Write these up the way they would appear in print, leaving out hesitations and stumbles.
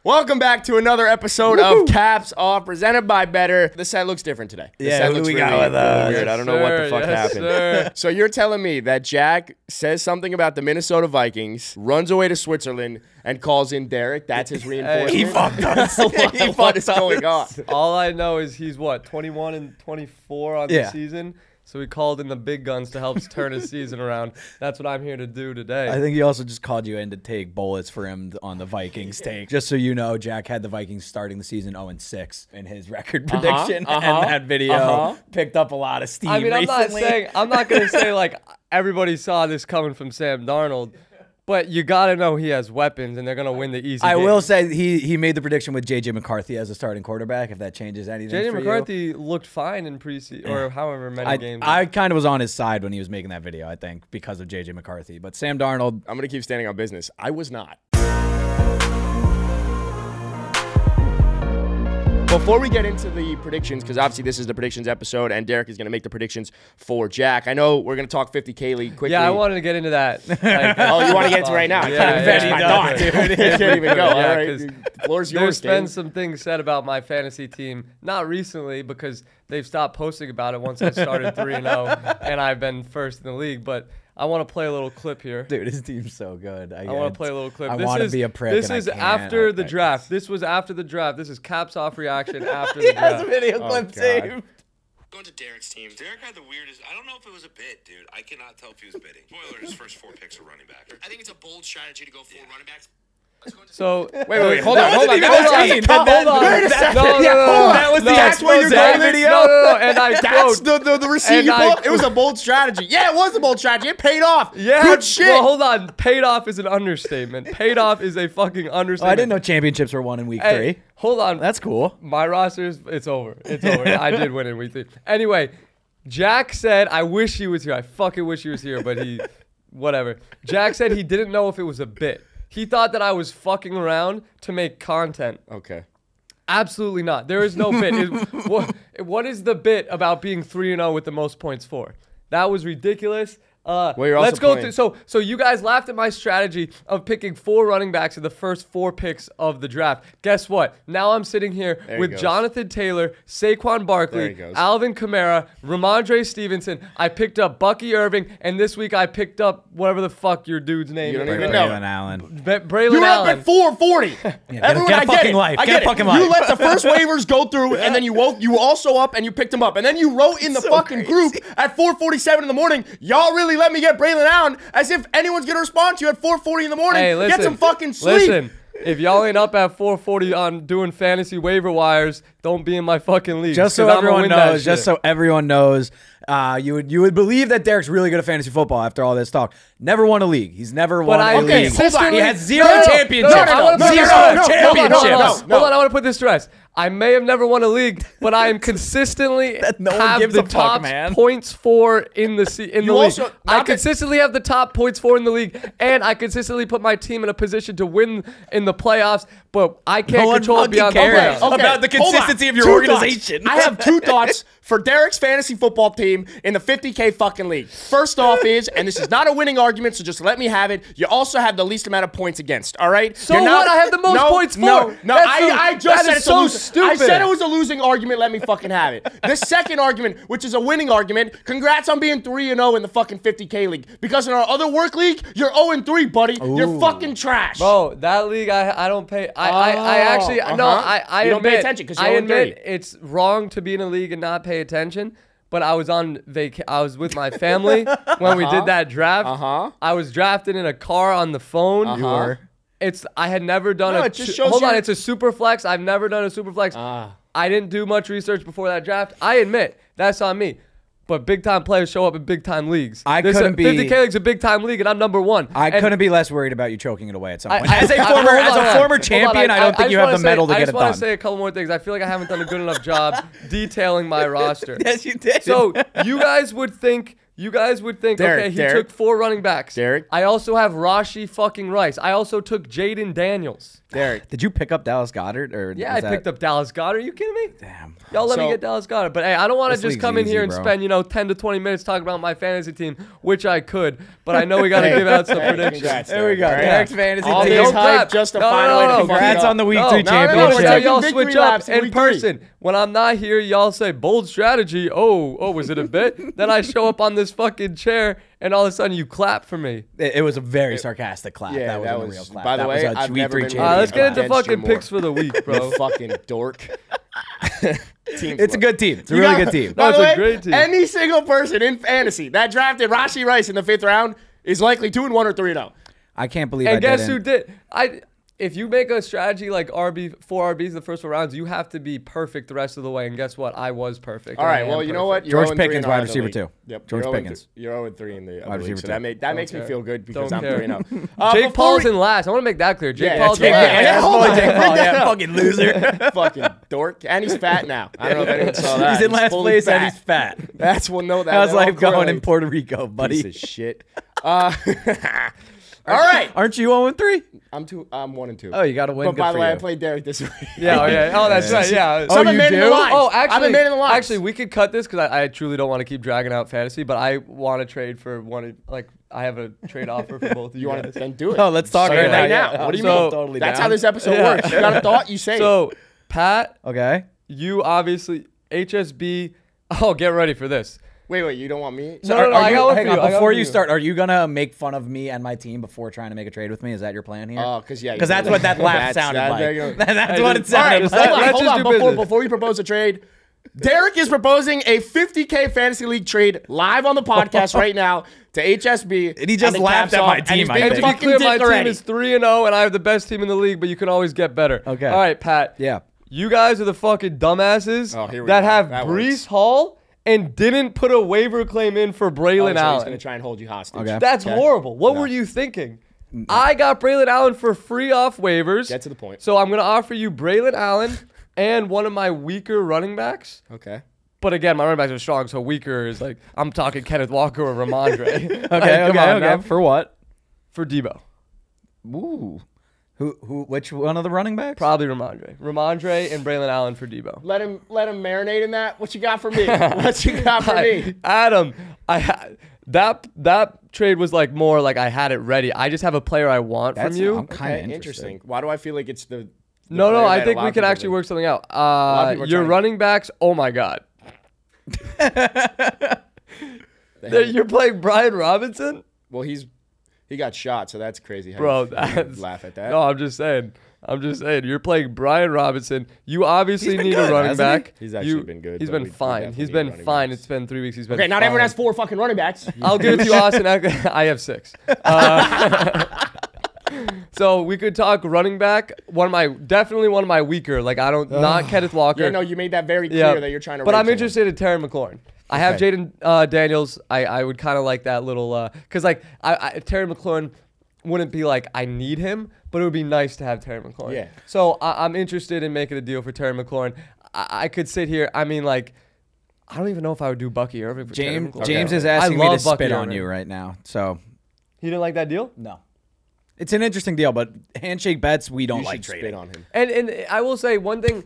Welcome back to another episode of Caps Off, presented by Betr. This set looks different today. This set looks really weird. I don't know what the fuck happened. So you're telling me that Jack says something about the Minnesota Vikings, runs away to Switzerland, and calls in Derek? That's his reinforcement? He fucked us. What is going on? All I know is he's, what, 21 and 24 on the season? So he called in the big guns to help turn his season around. That's what I'm here to do today. I think he also just called you in to take bullets for him on the Vikings take. Just so you know, Jack had the Vikings starting the season 0-6 in his record prediction, and that video picked up a lot of steam. I mean, recently. I'm not gonna say like everybody saw this coming from Sam Darnold. But you got to know he has weapons, and they're going to win the easy game. I will say he made the prediction with J.J. McCarthy as a starting quarterback, if that changes anything J.J. for McCarthy looked fine in preseason, or however many games. I kind of was on his side when he was making that video, I think, because of J.J. McCarthy. But Sam Darnold... I'm going to keep standing on business. I was not. Before we get into the predictions, because obviously this is the predictions episode, and Derek is going to make the predictions for Jack. I know we're going to talk 50K League quickly. Yeah, I wanted to get into that. Like, oh, you want to get into it right now? Yeah, I can't even finish my thought, dude. I can't even go. Yeah, all right, the floor's yours, There's been some things said about my fantasy team, not recently, because they've stopped posting about it once I started 3-0, and I've been first in the league, but... I want to play a little clip here. Dude, his team's so good. I want to play a little clip. I want to be a prick. This is after the draft. This was after the draft. This is Caps Off reaction after the draft. He has a video clip saved. Going to Derek's team. Derek had the weirdest. I don't know if it was a bit, dude. I cannot tell if he was bidding. Spoiler: his first 4 picks are running back. I think it's a bold strategy to go 4 running backs. So wait, hold on. Hold on. That was the actual video. No, and I that's the receipt you pulled. It was a bold strategy. Yeah, it was a bold strategy. It paid off. Yeah, good shit. Well, hold on. Paid off is an understatement. Paid off is a fucking understatement. I didn't know championships were won in week 3. Hold on. That's cool. My roster's it's over. It's over. I did win in week 3. Anyway, Jack said, I wish he was here. I fucking wish he was here, but he, whatever. Jack said he didn't know if it was a bit. He thought that I was fucking around to make content. Okay. Absolutely not. There is no bit. What is the bit about being 3-0 with the most points for? That was ridiculous. Let's go through. So you guys laughed at my strategy of picking 4 running backs in the first 4 picks of the draft. Guess what? Now I'm sitting here with Jonathan Taylor, Saquon Barkley, Alvin Kamara, Ramondre Stevenson. I picked up Bucky Irving, and this week I picked up whatever the fuck your dude's name is. You don't even know. Braylon Allen. Braylon Allen. You're up at 440. Everyone, get a fucking life. I get it. You let the first waivers go through, and then you also up and you picked him up, and then you wrote in the fucking group at 4:47 in the morning. Y'all really let me get Braylon Allen, as if anyone's gonna respond to you at 4:40 in the morning. Hey, listen, get some fucking sleep. Listen, if y'all ain't up at 4:40 on doing fantasy waiver wires, don't be in my fucking league. Just so everyone knows, you would believe that Derek's really good at fantasy football after all this talk. Never won a league. He's never won a league. Hold on. He has 0 championships. Hold on, I want to put this to rest. I may have never won a league, but I am consistently have the top points for in the league. I consistently have the top points for in the league, and I consistently put my team in a position to win in the playoffs. But I can't control it beyond the playoffs. About the consistency of your organization. I have 2 thoughts for Derek's fantasy football team in the 50K fucking league. First off is, and this is not a winning argument, so just let me have it, you also have the least amount of points against, all right? So what? I have the most points for. No, I just said it's so stupid. I said it was a losing argument. Let me fucking have it. The second argument, which is a winning argument, congrats on being 3-0 in the fucking 50K league. Because in our other work league, you're 0-3, buddy. Ooh. You're fucking trash. Bro, that league, I don't pay. I actually, no, I you don't pay attention because you're 0-3. I admit it's wrong to be in a league and not pay attention. But I was on I was with my family when we did that draft. I was drafted in a car on the phone. You were. I had never done it's a super flex. I've never done a super flex. I didn't do much research before that draft. I admit, that's on me. But big-time players show up in big-time leagues. 50K league's a big-time league, and I'm number 1. I couldn't be less worried about you choking it away at some point. As a former champion, I don't think you have the medal to get it done. I just want to say a couple more things. I feel like I haven't done a good enough job detailing my roster. Yes, you did. So you guys would think You guys would think, Derek, okay, he took 4 running backs. Derek. I also have Rashi fucking Rice. I also took Jaden Daniels. Derek. Did you pick up Dallas Goedert? Or Yeah, I picked up Dallas Goedert. Are you kidding me? Damn. Y'all let me get Dallas Goedert. But, hey, I don't want to just come in here and bro. spend, 10 to 20 minutes talking about my fantasy team, which I could. But I know we got to give out some predictions. Congrats, There we go. Derek. Derek's fantasy All team. this Don't hype clap. just to No, find no, a way no, to no. fuck Congrats it on the up. week 2 No, championship. until y'all Victory switch laps up in in week 3. person. When I'm not here, y'all say bold strategy. Oh, was it a bit? Then I show up on this fucking chair, and all of a sudden you clap for me. It was a very sarcastic clap. Yeah, that wasn't a real clap. By the That way, was a I've week never 3 been championship. Let's get into Against you fucking more. picks for the week, bro. You fucking dork. It's a good team. It's a You really got- good team. By No, the it's a way, great team. any single person in fantasy that drafted Rashi Rice in the 5th round is likely 2-1 or 3-0. I can't believe I And guess didn't. who did? If you make a strategy like 4 RBs the first 4 rounds, you have to be perfect the rest of the way. And guess what? I was perfect. All and I right, am well, you know perfect. what? You're George 0-3 in Pickens, our wide other receiver league. too. Yep, George you're Pickens. You're 0-3 in the other receiver league, so too. that makes me care. feel good because Don't I'm care. 3-0. Jake Paul's in last. I want to make that clear. Jake Paul's in Jake- last. yeah, hold on, Jake, bring that up. fucking loser. Fucking dork. And he's fat now. I don't know if anyone saw that. He's in last fully place and he's fat. That's what no. That, How's that all life going in correlates. Puerto Rico, buddy? Piece of shit. All right. Aren't you 0-3? I'm 1-2. Oh, you got to win. But Good by for the way, I you. played Derek this week. Yeah, oh, yeah. Oh, that's right. Yeah. So I'm a you man in the do? lines. Oh, I'm actually, a man in the lines. actually, we could cut this because I truly don't want to keep dragging out fantasy, but I want to trade for one. Like, I have a trade offer for both of you. You want to guys. then do it? Oh, let's talk Say it right right now. now. What do you So- mean? Totally That's down. how this episode Yeah. works. You got a thought, you say it. So, Pat, Okay. you obviously HSB. Oh, get ready for this. Wait, you don't want me? No, no, no, I got one for Hang you. on, I got before one for you you. start, are you gonna make fun of me and my team before trying to make a trade with me? Is that your plan here? Because yeah, Because that's what that laugh sounded there you like. go. That's what it All right, sounded just like. let's Hold just on. do business. Before you propose a trade, Derek is proposing a 50K fantasy league trade live on the podcast right now to HSB. And he just the laughed Caps at my off, and team, he's I being think. To be fucking clear, my dick team already. is 3-0, and I have the best team in the league, but you can always get better. Okay. All right, Pat. Yeah. You guys are the fucking dumbasses Oh, here we that go. have That Brees works. Hall and didn't put a waiver claim in for Oh, Braylon so he's Allen. going to try and hold you hostage. Okay. That's Okay. horrible. What No. were you thinking? I got Braylon Allen for free off waivers. Get to the point. So I'm going to offer you Braylon Allen and one of my weaker running backs. Okay. But again, my running backs are strong, so weaker is like, I'm talking Kenneth Walker or Ramondre. Okay. Come on now. For what? For Debo. Ooh. Which one of the running backs? Probably Ramondre. Ramondre and Braylon Allen for Debo. Let him marinate in that. What you got for me? What you got for me? Adam, that trade was like more like I had it ready. I just have a player I want from you. I'm kind of Okay, interesting. Why do I feel like it's the No, player I that a think lot we of can people actually think? work something out. of people are Your trying- running backs, oh my God. You're playing Brian Robinson? Well, he got shot, so that's crazy. How Bro, you that's... laugh at that. No, I'm just saying. You're playing Brian Robinson. You obviously He's been need good, a running hasn't he? back. He's actually been good, He's but been we fine. definitely He's need been running fine. backs. It's been 3 weeks. He's been Okay, not everyone fine. has 4 fucking running backs. I'll give it to you, Austin. I have 6. So we could talk running back. Definitely one of my weaker. Like not Kenneth Walker. Yeah, no, you made that very clear that you're trying to. But rate I'm someone. interested in Terry McLaurin. I have Okay. Jaden Daniels. I would kind of like that little because Terry McLaurin wouldn't be like I need him, but it would be nice to have Terry McLaurin. Yeah. So I'm interested in making a deal for Terry McLaurin. I could sit here. I mean, like, I don't even know if I would do Bucky Irving for Terry McLaurin. James is I asking me to love Bucky spit on Irving. you right now. So He didn't like that deal? no. It's an interesting deal, but handshake bets we don't You like should trading. spit on him. And I will say one thing.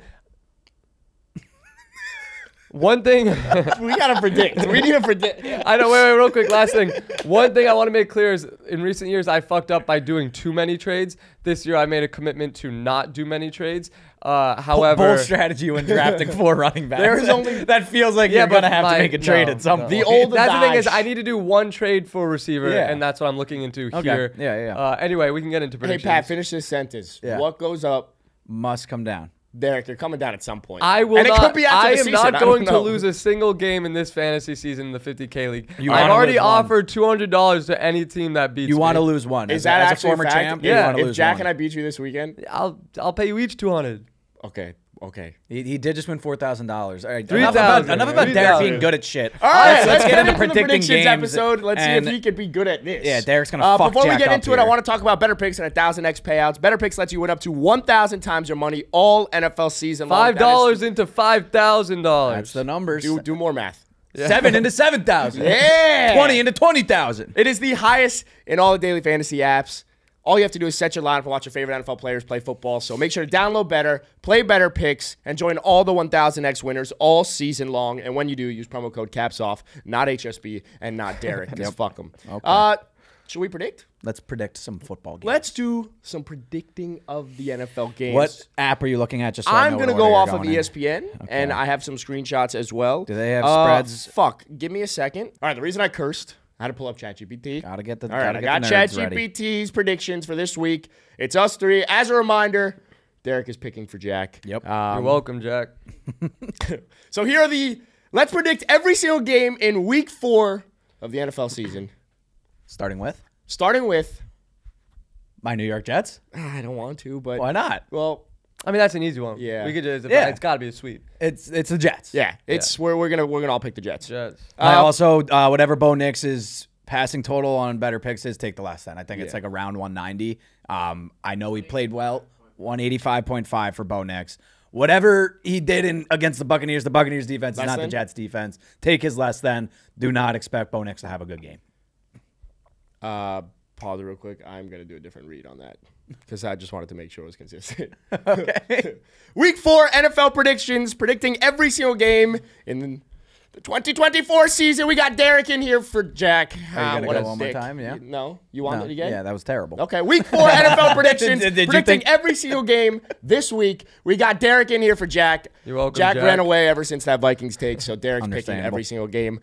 One thing. We gotta predict. We need to predict. I know. Wait, real quick. Last thing. One thing I want to make clear is in recent years, I fucked up by doing too many trades. This year, I made a commitment to not do many trades. However, bold strategy when drafting 4 running backs. There is only that feels like Yeah, you're but gonna have to make a trade at some no. point. The old That's the thing is, adage. I need to do one trade for a receiver, Yeah. and that's what I'm looking into Okay. here. Yeah. Anyway, we can get into Hey predictions. Pat, finish this sentence. Yeah. What goes up, Must come down. Derek? You're coming down at some point. I will and not. It could be after I the am season. not I going don't to know. lose a single game in this fantasy season in the 50K league. You I've wanna already lose one. offered $200 to any team that beats You want to me. lose one. Is that as actually a former fact? champ? Yeah. You wanna If lose Jack one. and I beat you this weekend, I'll pay you each 200. okay. He did just win $4,000. All right, $3,000. enough about Derek $3,000. being good at shit. All right, let's get into the predicting predictions games episode. Let's see if and- he could be good at this. Yeah, Derek's gonna fuck Before we Jack get up into it, I here. want to talk about Better Picks and 1,000x payouts. Better Picks lets you win up to 1,000 times your money all NFL season long. $5 into $5,000. That's the numbers. Do more math. 7 into 7,000. Yeah. 20 into 20,000. It is the highest in all the daily fantasy apps. All you have to do is set your lineup and watch your favorite NFL players play football. So make sure to download Betr, play Betr picks, and join all the 1,000X winners all season long. And when you do, use promo code CAPSOFF, not HSB, and not Derek. Just fuck them. Okay. Should we predict? Let's predict some football games. Let's do some predicting of the NFL games. What app are you looking at? Just so I'm going to go off of ESPN, and I have some screenshots as well. Do they have spreads? Fuck. Give me a second. All right, the reason I cursed, I had to pull up ChatGPT. Gotta get the. All right, I got ChatGPT's predictions for this week. It's us three. As a reminder, Derek is picking for Jack. Yep. You're welcome, Jack. So here are let's predict every single game in Week 4 of the NFL season. Starting with my New York Jets. I don't want to, but why not? Well, I mean that's an easy one. Yeah, we could just. Yeah. It's got to be a sweep. It's the Jets. Yeah, we're gonna all pick the Jets. I also whatever Bo Nix's passing total on Betr picks is, take the last 10. I think it's like around 190. I know he played well. 185.5 for Bo Nix. Whatever he did against the Buccaneers defense is not the Jets defense. Take his less than. Do not expect Bo Nix to have a good game. Pause it real quick. I'm going to do a different read on that because I just wanted to make sure it was consistent. Okay. Week 4 NFL predictions, predicting every single game in the 2024 season. We got Derek in here for Jack. Are you going to go one more time? Yeah. No? You want it again? Yeah, that was terrible. Okay. Week 4 NFL predictions, predicting every single game this week. We got Derek in here for Jack. You're welcome, Jack ran away ever since that Vikings take, so Derek's picking every single game.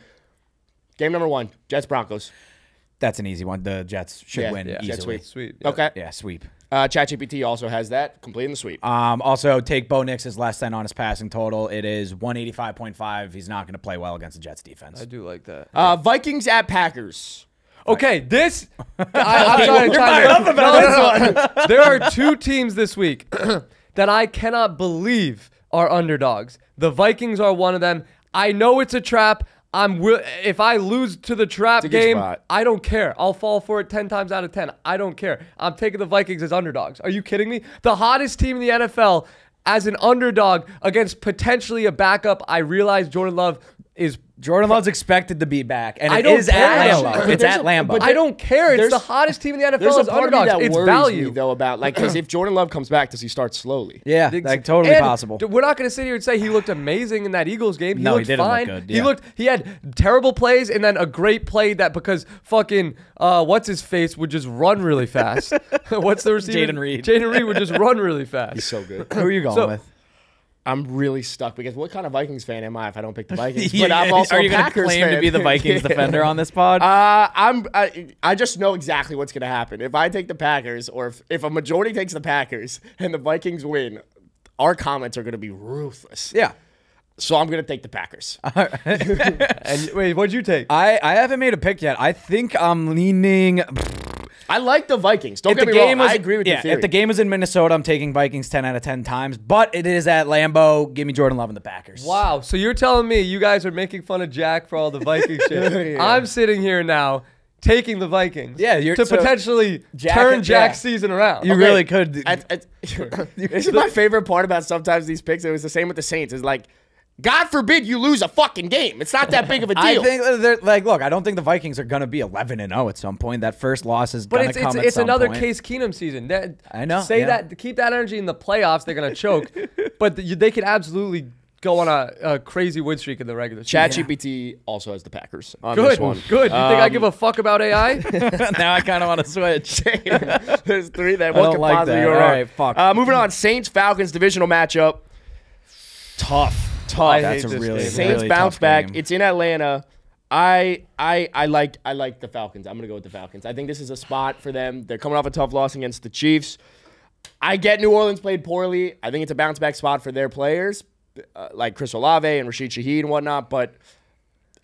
Game number 1, Jets-Broncos. That's an easy one. The Jets should win easily. Sweep. Okay. Yeah, sweep. ChatGPT also has that, completing the sweep. Also, take Bo Nix's less than on his passing total. It is 185.5. He's not going to play well against the Jets defense. I do like that. Vikings at Packers. Okay, this. I'm trying to There are 2 teams this week that I cannot believe are underdogs. The Vikings are one of them. I know it's a trap. If I lose to the trap game, I don't care. I'll fall for it 10 times out of 10. I don't care. I'm taking the Vikings as underdogs. Are you kidding me? The hottest team in the NFL as an underdog against potentially a backup. I realize Jordan Love's expected to be back, and it is at Lambeau. It's at Lambeau. But I don't care. It's the hottest team in the NFL as underdogs. It's value, though, about because if Jordan Love comes back, does he start slowly? Yeah, like totally possible. We're not going to sit here and say he looked amazing in that Eagles game. He looked fine. Look good. Yeah. He had terrible plays and then a great play that because fucking what's his face would just run really fast. What's the receiver? Jaden Reed. Jaden Reed would just run really fast. He's so good. Who are you going with? I'm really stuck because what kind of Vikings fan am I if I don't pick the Vikings? But I'm also are you going to claim to be the Vikings defender on this pod? I just know exactly what's going to happen. If I take the Packers or if a majority takes the Packers and the Vikings win, our comments are going to be ruthless. Yeah. So I'm going to take the Packers. And wait, what'd you take? I haven't made a pick yet. I think I'm leaning... I like the Vikings. Don't get me wrong. I agree with your theory. If the game was in Minnesota, I'm taking Vikings 10 out of 10 times. But it is at Lambeau. Give me Jordan Love and the Packers. Wow. So you're telling me you guys are making fun of Jack for all the Viking shit. Yeah. I'm sitting here now taking the Vikings. Yeah, to potentially turn Jack's season around. You really could. This is my favorite part about sometimes these picks. It was the same with the Saints. It's like, God forbid you lose a fucking game. It's not that big of a deal. I think, look, I don't think the Vikings are going to be 11-0 at some point. That first loss is going to come at some point. But it's another Case Keenum season. I know. Keep that energy in the playoffs. They're going to choke. But they could absolutely go on a crazy win streak in the regular season. ChatGPT also has the Packers on this one. Good. You think I give a fuck about AI? Now I kind of want to switch. There's 3 that one can possibly go wrong. All right, fuck. Moving on. Saints-Falcons divisional matchup. Tough. That's a really Saints bounce back. It's in Atlanta. I like the Falcons. I'm gonna go with the Falcons. I think this is a spot for them. They're coming off a tough loss against the Chiefs. I get New Orleans played poorly. I think it's a bounce back spot for their players, like Chris Olave and Rashid Shaheed and whatnot. But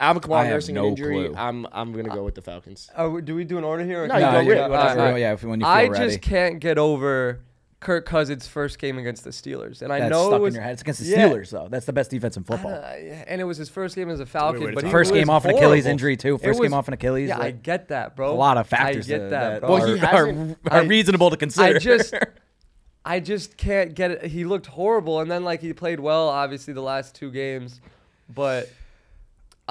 Alvin Kamara nursing an injury. Clue. I'm gonna go with the Falcons. Do we do an order here? No, you go real. Yeah, when you feel I ready. just can't get over Kirk Cousins' first game against the Steelers, and I That's know stuck it was in your head. It's against the Steelers, though. That's the best defense in football. And it was his first game as a Falcon, but first game off an Achilles injury too. First game off an Achilles. Yeah, I get that, bro. A lot of factors I get that, bro. Are reasonable to consider. I just can't get it. He looked horrible, and then he played well, obviously the last 2 games, but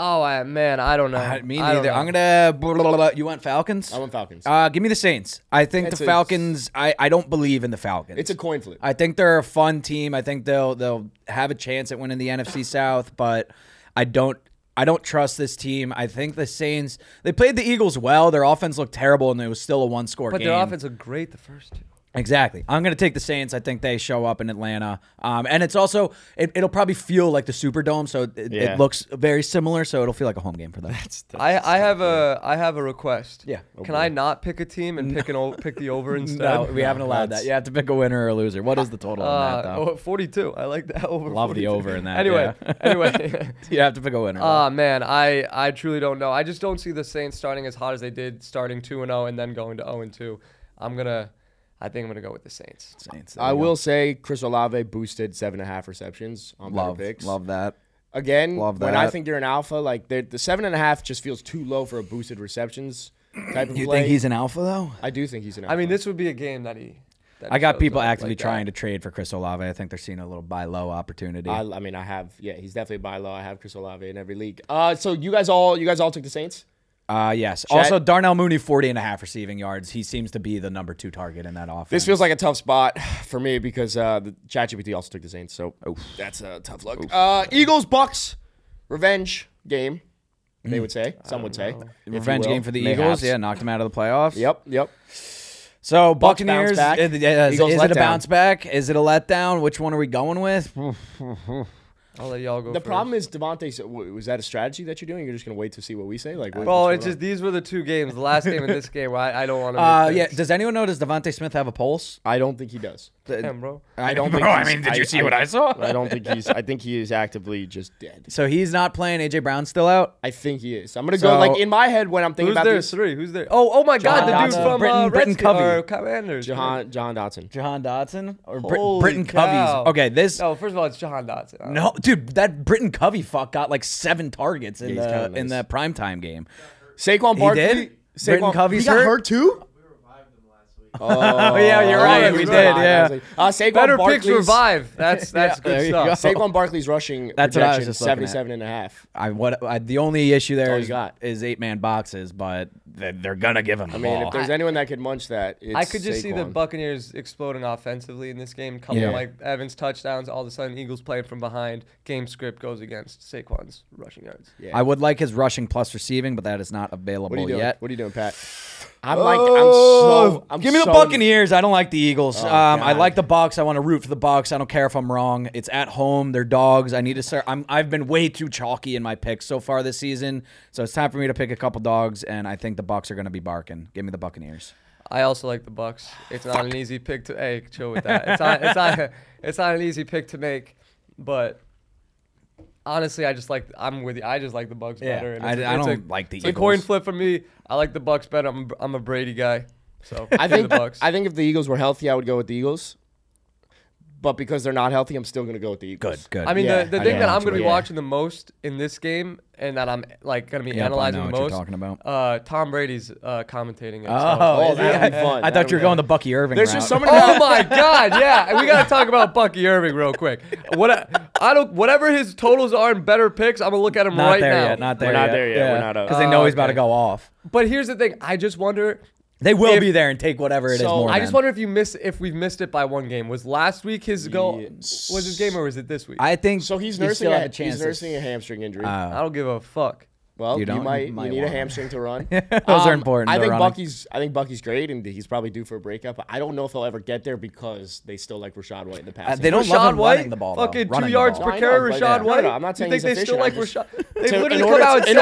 Oh, man, I don't know. Me neither. I'm gonna. You want Falcons? I want Falcons. Give me the Saints. I think the Falcons. I don't believe in the Falcons. It's a coin flip. I think they're a fun team. I think they'll have a chance at winning the NFC South, but I don't trust this team. I think the Saints. They played the Eagles well. Their offense looked terrible, and it was still a one-score game. But their offense looked great the first two. Exactly. I'm going to take the Saints. I think they show up in Atlanta. And it's also, it'll probably feel like the Superdome, so it looks very similar, so it'll feel like a home game for them. I have a request. Yeah. Can I not pick a team and pick the over instead? No, we haven't allowed that. You have to pick a winner or a loser. What is the total on that, though? 42. I like that over. Love 42. the over in that. Anyway. You have to pick a winner. Oh, man. I truly don't know. I just don't see the Saints starting as hot as they did, starting 2-0 and then going to 0-2. I think I'm going to go with the Saints. I will say Chris Olave boosted 7.5 receptions on better picks. Love that. Again, when I think you're an alpha, like the 7.5 just feels too low for a boosted receptions type of play. You think he's an alpha, though? I do think he's an alpha. I mean, this would be a game that he I got people actively trying to trade for Chris Olave. I think they're seeing a little buy low opportunity. I mean, I have. Yeah, he's definitely buy low. I have Chris Olave in every league. So you guys all took the Saints? Yes. Also, Darnell Mooney, 40.5 receiving yards. He seems to be the number 2 target in that offense. This feels like a tough spot for me because the ChatGPT also took the Saints, so that's a tough look. Eagles, Bucks, revenge game, they would say. Some would say. Revenge game for the Eagles. Yeah, knocked them out of the playoffs. Yep. So, Buccaneers, bounce back. is it a bounce back? Is it a letdown? Which one are we going with? I'll let y'all go The first. problem is, Devontae, was that a strategy that you're doing? You're just going to wait to see what we say? Bro, it's just these were the two games, the last game and this game, where I don't want to yeah. Does anyone know, does Devontae Smith have a pulse? I don't think he does. Damn, bro. I don't think did you see what I saw? I don't think I think he is actively just dead. So he's not playing. A.J. Brown's still out? I think he is. I'm going to go, like, in my head when I'm thinking about this. Who's there? Oh my God, the dude from Britton Covey. Or Commanders. Jahan Dotson. Jahan Dotson? Or Holy Britton cow. Covey's. Okay, this. No, first of all, it's Jahan Dotson. No, dude, that Britton Covey got like 7 targets in in the primetime game. Saquon Barkley. He did? Britton Covey's he got hurt too? Oh, yeah, you're right. We did, yeah. Saquon Better Barkley's, picks revive. That's good stuff. Saquon Barkley's rushing That's what I was projection, just looking at. 77.5. The only issue there That's all is 8-man boxes, but they're gonna give him the ball. If there's anyone that could munch that, it's I could just see the Saquon. Buccaneers exploding offensively in this game. Couple like Evans touchdowns. All of a sudden, Eagles playing from behind. Game script goes against Saquon's rushing yards. Yeah. I would like his rushing plus receiving, but that is not available yet. What are you doing, Pat? I'm give me the Buccaneers. I don't like the Eagles. I like the Bucs. I want to root for the Bucs. I don't care if I'm wrong. It's at home. They're dogs. I need to start. I've been way too chalky in my picks so far this season, so it's time for me to pick a couple dogs, and I think the Bucs are going to be barking. Give me the Buccaneers. I also like the Bucs. It's not an easy pick to. Hey, chill with that. It's not an easy pick to make, but. Honestly, I'm with you. I just like the Bucs better. And I don't like the Eagles. It's a coin flip for me. I like the Bucs better. I'm a Brady guy. So I think the Bucs. I think if the Eagles were healthy, I would go with the Eagles. But because they're not healthy, I'm still going to go with the Eagles. Good. I mean, the thing that I'm going to be watching the most in this game, and that I'm like going to be analyzing the most. You're talking about. Tom Brady's commentating. That'd be fun. I thought you were going the Bucky Irving. There's route. just so many. Oh my God! Yeah, we got to talk about Bucky Irving real quick. Whatever his totals are in better picks, I'm gonna look at him not right there now. Yet, not there We're yet. not there yet. We're not up. Because they know he's about to go off. But here's the thing. I just wonder. They will be there and take whatever it is more. I just wonder if we've missed it by one game. Was last week his goal? Was his game or was it this week? I think so. He's nursing a hamstring injury. I don't give a fuck. Well, you might need a hamstring to run. Those are important. I think Bucky's great, and he's probably due for a breakup. But I don't know if he'll ever get there because they still like Rashad White in the past. They don't love him running the ball. Fucking 2 yards per carry, Rashad White. No, I'm not saying you think they still like Rashad? They literally come out and said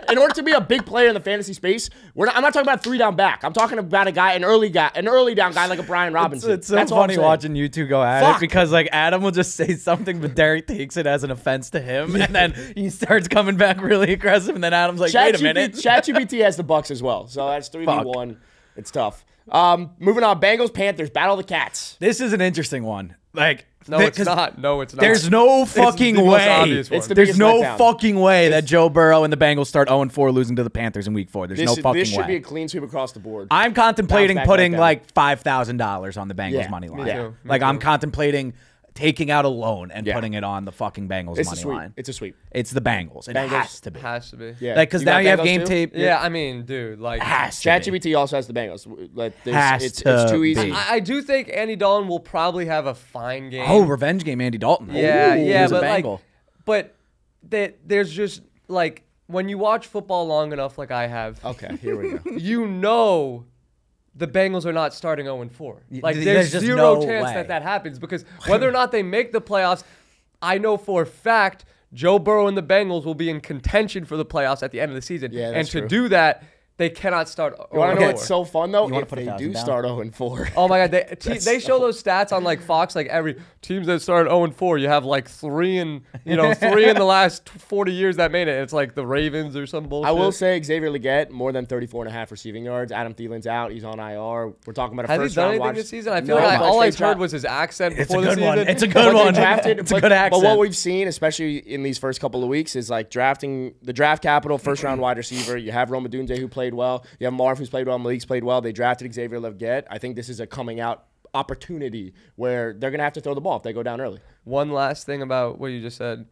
in order to be a big player in the fantasy space, I'm not talking about 3-down back. I'm talking about an early down guy like a Brian Robinson. It's so funny watching you two go at it because like Adam will just say something, but Derek takes it as an offense to him, and then he starts coming back really aggressive, and then Adam's like, wait a minute. ChatGPT has the Bucs as well, so that's 3v1. It's tough. Moving on, Bengals, Panthers, Battle of the Cats. This is an interesting one. No, it's not. No, it's not. There's no fucking way. There's no fucking way that Joe Burrow and the Bengals start 0-4 losing to the Panthers in Week 4. There's no fucking way. This should be a clean sweep across the board. I'm contemplating putting like $5,000 on the Bengals money line. Yeah. Like I'm contemplating taking out a loan and putting it on the fucking Bengals money line. It's a sweep. It's the Bengals. It has to be. Has to be. Yeah. Like, because now you have game tape. Yeah, I mean, dude, like ChatGPT also has the Bengals. Like, it's too easy. I do think Andy Dalton will probably have a fine game. Oh, revenge game, Andy Dalton. Yeah, yeah, but Bengal. But there's just like when you watch football long enough, like I have. Okay, here we go. You know, the Bengals are not starting 0-4. Like There's there's just zero no chance way. that happens because whether or not they make the playoffs, I know for a fact Joe Burrow and the Bengals will be in contention for the playoffs at the end of the season. Yeah, and that's to true. do that, they cannot start. You want to know what's so fun though? wanna If put they 1,000 do down? start 0-4. Oh my God, they show those stats on like Fox, like every teams that started 0-4, you have like three in the last 40 years that made it. It's like the Ravens or some bullshit. I will say Xavier Legette, more than 34.5 receiving yards. Adam Thielen's out. He's on IR. We're talking about a Has he first done round anything wide. this season? I feel like all I heard was his accent It's before a the good season. one. It's a good one. It's a good accent. But what we've seen, especially in these first couple of weeks, is like drafting the draft capital, first round wide receiver. You have Rome Odunze, who played well. You have Marv, who's played well. Malik's played well. They drafted Xavier Legette. I think this is a coming out opportunity where they're going to have to throw the ball if they go down early. One last thing about what you just said.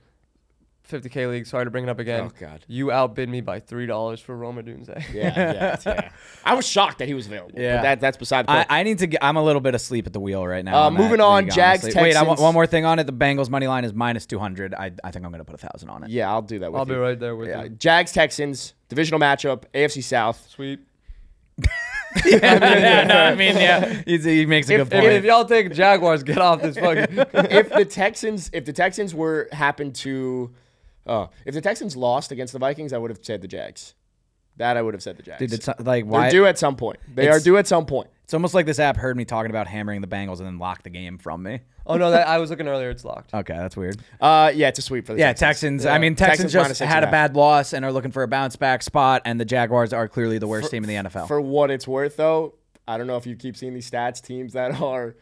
50K league. Sorry to bring it up again. Oh, God. You outbid me by $3 for Rome Odunze. Yeah. I was shocked that he was available. Yeah. But that's beside the point. I need to get. I'm a little bit asleep at the wheel right now. Moving on, Jags, honestly. Wait, I want Texans. one more thing on it. The Bengals money line is minus 200. I think I'm going to put 1,000 on it. Yeah, I'll do that with I'll you. be right there with Yeah. you. Jags, Texans, divisional matchup, AFC South. Sweet. He makes a good point. If y'all take Jaguars, get off this fucking. If the Texans lost against the Vikings, I would have said the Jags. I would have said the Jags. Dude, it's like why? They're due at some point. They are due at some point. It's almost like this app heard me talking about hammering the Bengals and then locked the game from me. Oh no, I was looking earlier. It's locked. Okay, that's weird. Yeah, it's a sweep for the Texans. Yeah. I mean, Texans just had a -6.5. bad loss and are looking for a bounce back spot, and the Jaguars are clearly the worst team in the NFL. For what it's worth, though, I don't know if you keep seeing these stats. Teams that are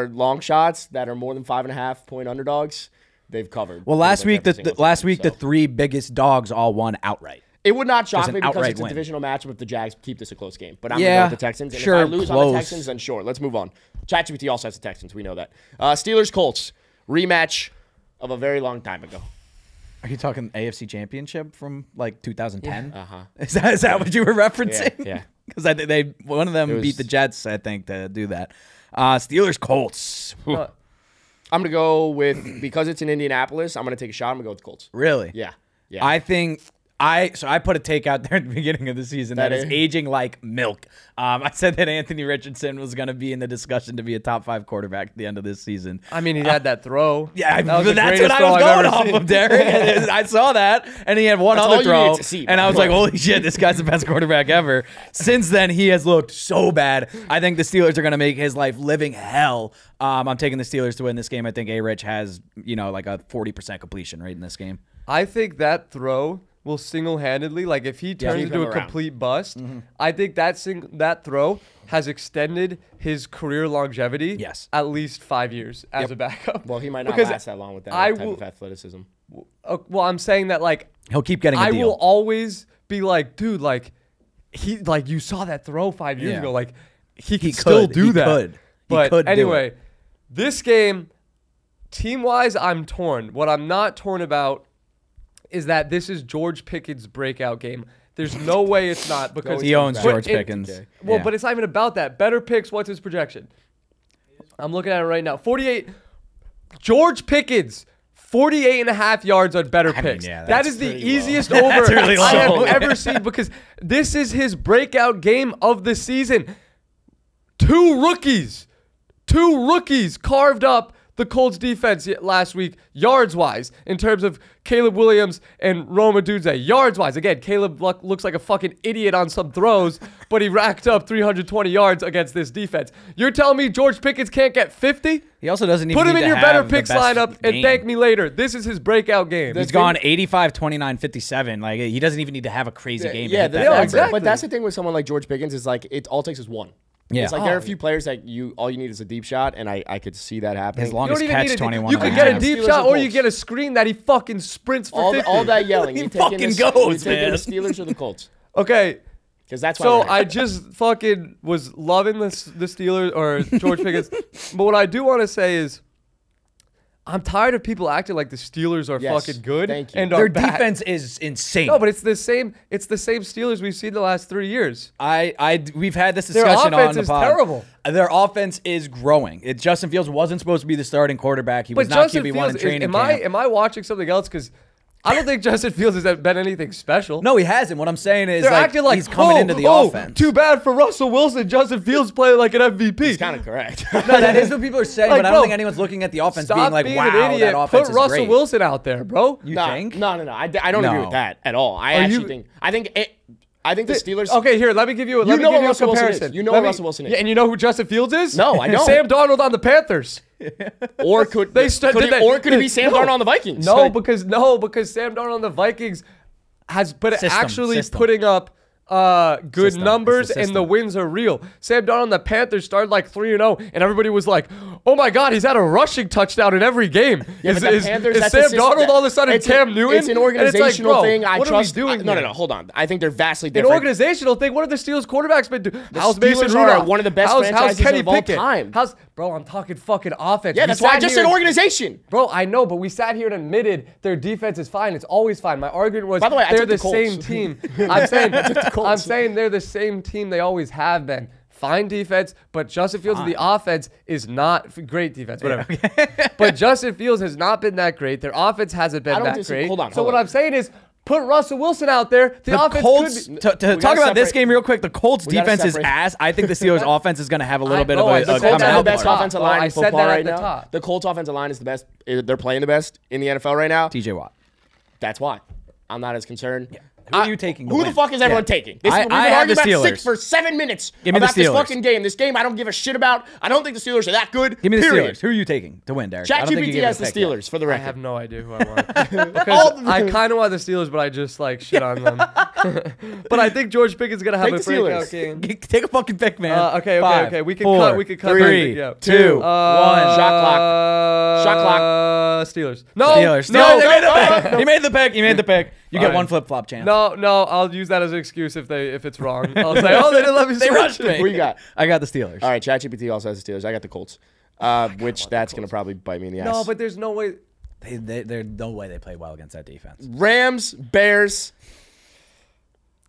long shots that are more than 5.5 point underdogs, they've covered. Well, last week the the three biggest dogs all won outright. It would not shock an me because outright it's a win. divisional matchup if the Jags keep this a close game. But I'm going to go with the Texans. And sure, if I lose on close. the Texans, then sure. Let's move on. ChatGPT also has the Texans. We know that. Steelers-Colts. Rematch of a very long time ago. Are you talking AFC Championship from like 2010? Yeah. Uh-huh. Is that what you were referencing? Yeah. Because I think one of them beat the Jets, I think, to do that. Steelers-Colts. I'm going to go with, because it's in Indianapolis, I'm going to take a shot. I'm going to go with the Colts. Really? Yeah. I think I put a take out there at the beginning of the season that is aging like milk. I said that Anthony Richardson was going to be in the discussion to be a top 5 quarterback at the end of this season. I mean, he had that throw. Yeah, that's what I was going off of, Derek. I saw that, and he had one other throw, and I was like, holy shit, this guy's the best quarterback ever. Since then, he has looked so bad. I think the Steelers are going to make his life living hell. I'm taking the Steelers to win this game. I think A-Rich has, like a 40% completion rate in this game. I think that throw will single-handedly, like if he turns into a complete bust, I think that throw has extended his career longevity at least 5 years as a backup. Well, he might not last that long with that type of athleticism. Well, I'm saying that like he'll keep getting a deal. I will always be like, dude, like you saw that throw 5 years ago, like he could still do that. But anyway, this game, team-wise, I'm torn. What I'm not torn about is that this is George Pickens' breakout game. There's no way it's not because he owns George Pickens. Okay. Well, but it's not even about that. Better picks. What's his projection? I'm looking at it right now. 48. George Pickens, 48.5 yards on Better Picks. That is the easiest over really I have ever seen because this is his breakout game of the season. Two rookies carved up the Colts defense last week, yards-wise, in terms of Caleb Williams and Rome Odunze. Yards-wise, again, Caleb looks like a fucking idiot on some throws, but he racked up 320 yards against this defense. You're telling me George Pickens can't get 50? He also doesn't even put him need in to your Better have Picks the best lineup and game. thank me later. This is his breakout game. He's gone 85, 29, 57. Like he doesn't even need to have a crazy game. Yeah, exactly. But that's the thing with someone like George Pickens is like it all takes is one. Yeah. It's like there are a few players that all you need is a deep shot, and I could see that happening. His longest catch, 21. You could get a deep shot, or you get a screen that he fucking sprints for 50. All that yelling. He fucking goes, man. The Steelers or the Colts? Okay. Because that's why. So I just fucking was loving the Steelers or George Pickens. But what I do want to say is I'm tired of people acting like the Steelers are fucking good. Thank you. And Their defense is insane. No, but it's the same. It's the same Steelers we've seen the last 3 years. We've had this discussion on the pod. Their offense is terrible. Their offense is growing. Justin Fields wasn't supposed to be the starting quarterback. He was not QB1 in training camp. Am I watching something else? Because I don't think Justin Fields has been anything special. No, he hasn't. What I'm saying is, they're acting like he's coming into the offense. Too bad for Russell Wilson. Justin Fields playing like an MVP. He's kind of correct. No, that is what people are saying, but I don't think anyone's looking at the offense being like, wow, an idiot. that offense Put Russell is great. Wilson out there, bro. You think? No. I don't agree with that at all. I think the Steelers. Okay, here, let me give you a comparison. You know what Russell Wilson is. Yeah, and you know who Justin Fields is? No, I don't. Sam Darnold on the Panthers. Or could he be Sam Darnold on the Vikings? No, because Sam Darnold on the Vikings has putting up good numbers, and the wins are real. Sam Darnold on the Panthers started like 3-0, and everybody was like, "Oh my God, he's had a rushing touchdown in every game." Yeah, is Sam Darnold all of a sudden Cam Newton? It's an organizational thing. What are we doing? No, hold on. I think they're vastly different. An organizational thing. What have the Steelers quarterbacks been doing? How's Mason Rudolph? One of the best franchises of all time. Bro, I'm talking fucking offense. Yeah, that's why I just said organization. Bro, I know, but we sat here and admitted their defense is fine. It's always fine. My argument was, by the way, they're the same team. I'm saying they're the same team they always have been. Fine defense, but Justin Fields of the offense is not great defense. Whatever. But Justin Fields has not been that great. Their offense hasn't been that great. Hold on. So what I'm saying is, put Russell Wilson out there. The offense Colts, could be, to talk about this game real quick, the Colts defense is ass. I think the Steelers offense is going to have a little bit of a the Colts have the best offensive line in football right now. Top. The Colts offensive line is the best. They're playing the best in the NFL right now. TJ Watt. That's why. I'm not as concerned. Yeah. Who are you taking? Who the fuck is everyone taking? I have the Steelers. For 7 minutes Give me about the this Steelers. fucking game. This game I don't give a shit about. I don't think the Steelers are that good. Give me the period. Steelers. Who are you taking to win, Derek? ChatGPT has the Steelers for the record. I have no idea who I want. Because I kind of want the Steelers, but I just like shit on them. But I think George Pickett's gonna have a breakout game. Take a fucking pick, man. Okay. We can cut. 3, 2, 1. Shot clock. Steelers. Steelers. No. He made the pick. You get one flip flop chance. No. I'll use that as an excuse if it's wrong. I'll say, oh, they didn't let me. They rushed me. Who you got? I got the Steelers. All right. ChatGPT also has the Steelers. I got the Colts. Which that's gonna probably bite me in the ass. No, but there's no way. There's no way they play well against that defense. Rams, Bears.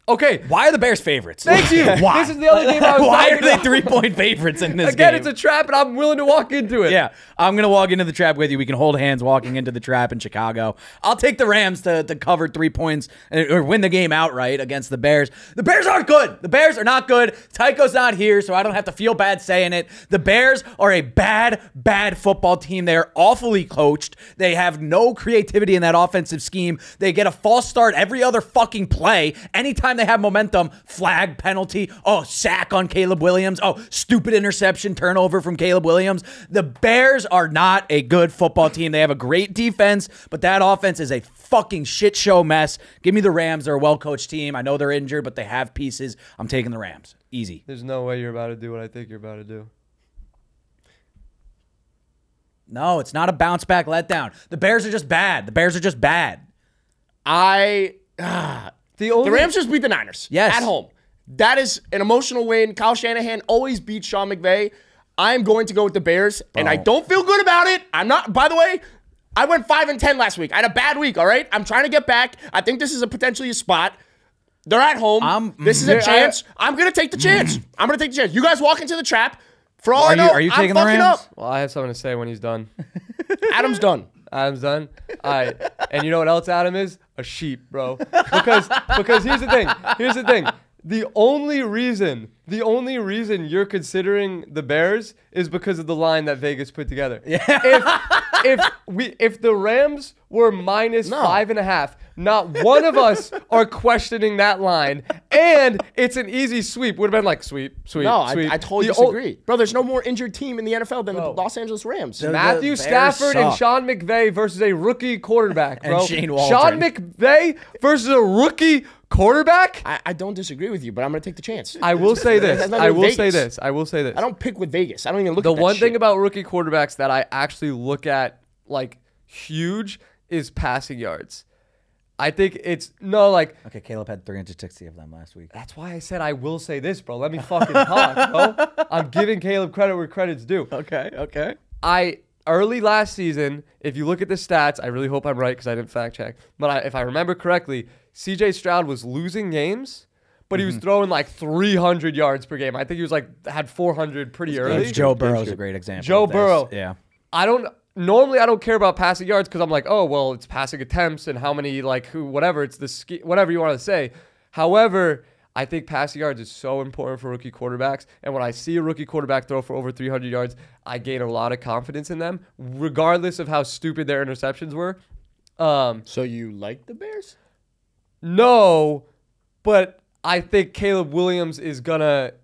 Okay. Why are the Bears favorites? Thank you. Why? This is the other game I was Why talking are they about. 3-point favorites in this game? Again, it's a trap, and I'm willing to walk into it. Yeah, I'm going to walk into the trap with you. We can hold hands walking into the trap in Chicago. I'll take the Rams to cover 3 points or win the game outright against the Bears. The Bears aren't good. The Bears are not good. Tycho's not here, so I don't have to feel bad saying it. The Bears are a bad football team. They are awfully coached. They have no creativity in that offensive scheme. They get a false start every other fucking play. Anytime they have momentum, flag, penalty, sack on Caleb Williams, stupid interception, turnover from Caleb Williams. The Bears are not a good football team. They have a great defense, but that offense is a fucking shit show mess. Give me the Rams. They're a well-coached team. I know they're injured, but they have pieces. I'm taking the Rams. Easy. There's no way you're about to do what I think you're about to do. No, it's not a bounce back letdown. The Bears are just bad. The Rams just beat the Niners. Yes. At home. That is an emotional win. Kyle Shanahan always beats Sean McVay. I'm going to go with the Bears, and I don't feel good about it. I'm not, by the way, I went 5-10 last week. I had a bad week, all right? I'm trying to get back. I think this is potentially a spot. They're at home. This is a chance. I'm going to take the chance. You guys walk into the trap. For all I know, are you taking the Rams? Up. Well, I have something to say when he's done. Adam's done. All right. And you know what else Adam is? A sheep, bro. Because here's the thing. The only reason you're considering the Bears is because of the line that Vegas put together. Yeah. If the Rams were minus 5.5, not one of us are questioning that line, and it's an easy sweep. Would have been like sweep. No, I totally disagree. Bro, there's no more injured team in the NFL than the Los Angeles Rams. Matthew Stafford and Sean McVay versus a rookie quarterback, bro. And Shane Waldron. Sean McVay versus a rookie quarterback? I don't disagree with you, but I'm going to take the chance. I will say this. I will say this. I don't pick with Vegas. I don't even look at that The one thing shit. about rookie quarterbacks that I actually look at, like, huge is passing yards. I think it's Okay, Caleb had 360 of them last week. That's why I said I will say this, bro. Let me fucking talk, bro. I'm giving Caleb credit where credit's due. Okay. early last season, if you look at the stats, I really hope I'm right because I didn't fact check. But if I remember correctly, C.J. Stroud was losing games, but he was throwing like 300 yards per game. I think he was had 400 pretty early. Joe Burrow's a great example. Joe Burrow. Yeah. Normally, I don't care about passing yards because I'm like, oh, well, it's passing attempts and how many, whatever. It's whatever you want to say. However, I think passing yards is so important for rookie quarterbacks. And when I see a rookie quarterback throw for over 300 yards, I gain a lot of confidence in them, regardless of how stupid their interceptions were. So you like the Bears? No, but I think Caleb Williams is going to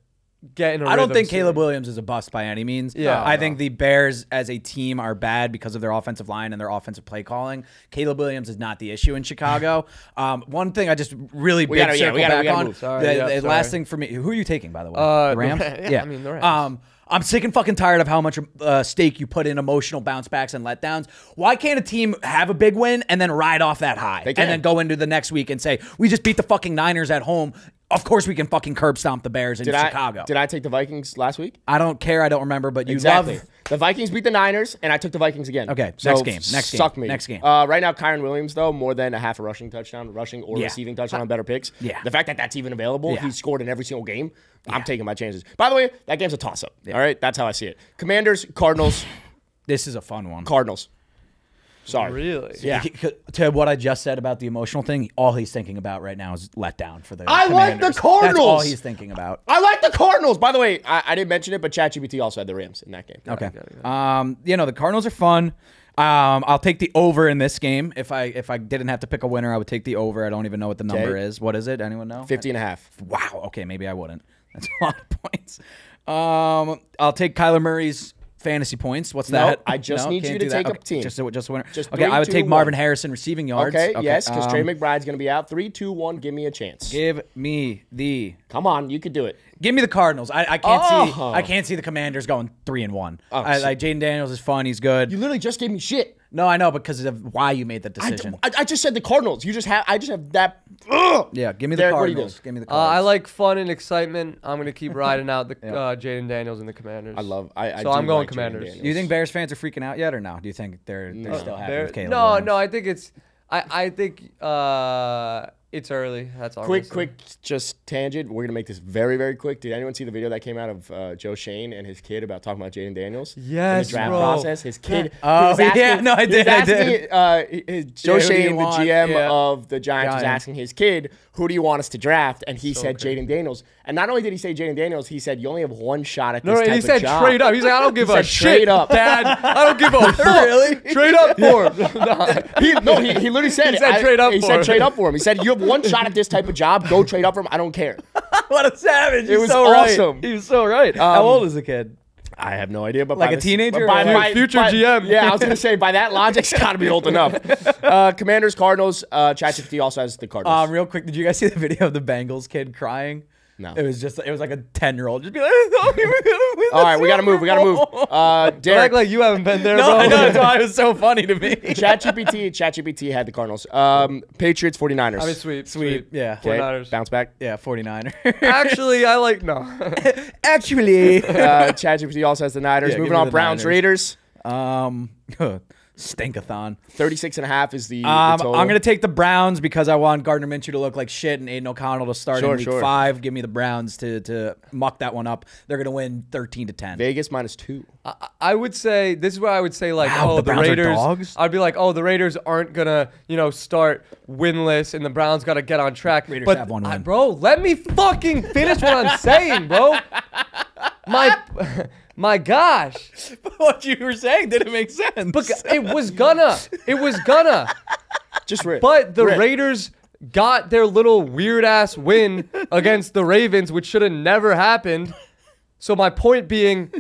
get in a I don't think soon. Caleb Williams is a bust by any means. Yeah, I think the Bears as a team are bad because of their offensive line and their offensive play calling. Caleb Williams is not the issue in Chicago. One thing I just really circle back on. The last thing for me, who are you taking, by the way? The Rams? Yeah, I mean, the Rams. I'm sick and fucking tired of how much stake you put in emotional bounce backs and letdowns. Why can't a team have a big win and then ride off that high and then go into the next week and say, we just beat the fucking Niners at home. Of course we can fucking curb stomp the Bears in Chicago. Did I take the Vikings last week? I don't care. I don't remember, but you love it. The Vikings beat the Niners, and I took the Vikings again. Okay, so next game. Suck me. Next game. Right now, Kyron Williams, though, more than a half a rushing or receiving touchdown on better picks. Yeah. The fact that that's even available, he's scored in every single game. I'm taking my chances. By the way, that game's a toss-up. All right? That's how I see it. Commanders, Cardinals. This is a fun one. Cardinals. Sorry. Really? Yeah. To what I just said about the emotional thing, all he's thinking about right now is letdown for the I like the Cardinals. That's all he's thinking about. I like the Cardinals. By the way, I didn't mention it, but ChatGPT also had the Rams in that game. Okay. The Cardinals are fun. I'll take the over in this game. If I didn't have to pick a winner, I would take the over. I don't even know what the number is. What is it? Anyone know? 50.5. Wow. Okay, maybe I wouldn't. That's a lot of points. I'll take Kyler Murray's fantasy points. What's that? Nope, I just need you to take a team. Just a winner. Just okay, 3, I would 2, take 1. Marvin Harrison receiving yards. Okay, yes, because Trey McBride's going to be out. 3, 2, 1, give me a chance. Give me the... Come on, you could do it. Give me the Cardinals. I can't see the Commanders going 3-1. Jaden Daniels is fun. He's good. You literally just gave me shit. No, I know, because of why you made that decision. I just said the Cardinals. I just have that. Yeah, give me the Derek, Cardinals. Give me the Cardinals. I like fun and excitement. I'm going to keep riding out the Jaden Daniels and the Commanders. I'm going Commanders. Do you think Bears fans are freaking out yet or no? Do you think they're still happy with Caleb? No, I think it's I think it's early. That's all. Quick, just tangent. We're gonna make this very, very quick. Did anyone see the video that came out of Joe Shane and his kid about talking about Jaden Daniels? Yes, in the draft bro. process. His kid. Oh, yeah, no, I did. Joe Shane, the GM of the Giants, was asking his kid, "Who do you want us to draft?" And he said Jaden Daniels. And not only did he say Jaden Daniels, he said, "You only have one shot at this type of job." He said trade up. He's like, "I don't give a shit, straight up, Dad. I don't give a fuck. Really? Trade up for him." He literally said, he said trade up. He said trade up for him. He said, "You have one shot at this type of job. Go trade up for him. I don't care." What a savage! It was so awesome. He was so right. How old is the kid? I have no idea, but like a teenager, future GM. Yeah, I was gonna say by that logic, it's got to be old enough. Commanders, Cardinals. ChatGPT also has the Cardinals. Real quick, did you guys see the video of the Bengals kid crying? No. It was like a 10-year-old just be like, "No, we were gonna win." All right, we gotta move. Derek, act like you haven't been there, no, bro. I know, that's why it was so funny to me. ChatGPT had the Cardinals. Patriots, 49ers. I mean, sweet. Yeah. 49ers. Bounce back. Yeah, 49ers. Actually, I like no. Actually, ChatGPT also has the Niners. Yeah, Moving on, Browns, Raiders. Stinkathon. 36.5 is the I'm total. going to take the Browns because I want Gardner Minshew to look like shit and Aiden O'Connell to start in week 5. Give me the Browns to muck that one up. They're going to win 13-10. Vegas -2. I would say, this is where I would say, like, wow, the Browns Raiders. Are dogs? I'd be like, the Raiders aren't going to, start winless and the Browns got to get on track. Raiders but have one win. Bro, let me fucking finish what I'm saying, bro. My gosh. What you were saying didn't make sense. But it was gonna. Just rip. But the Raiders got their little weird-ass win against the Ravens, which should have never happened. So my point being,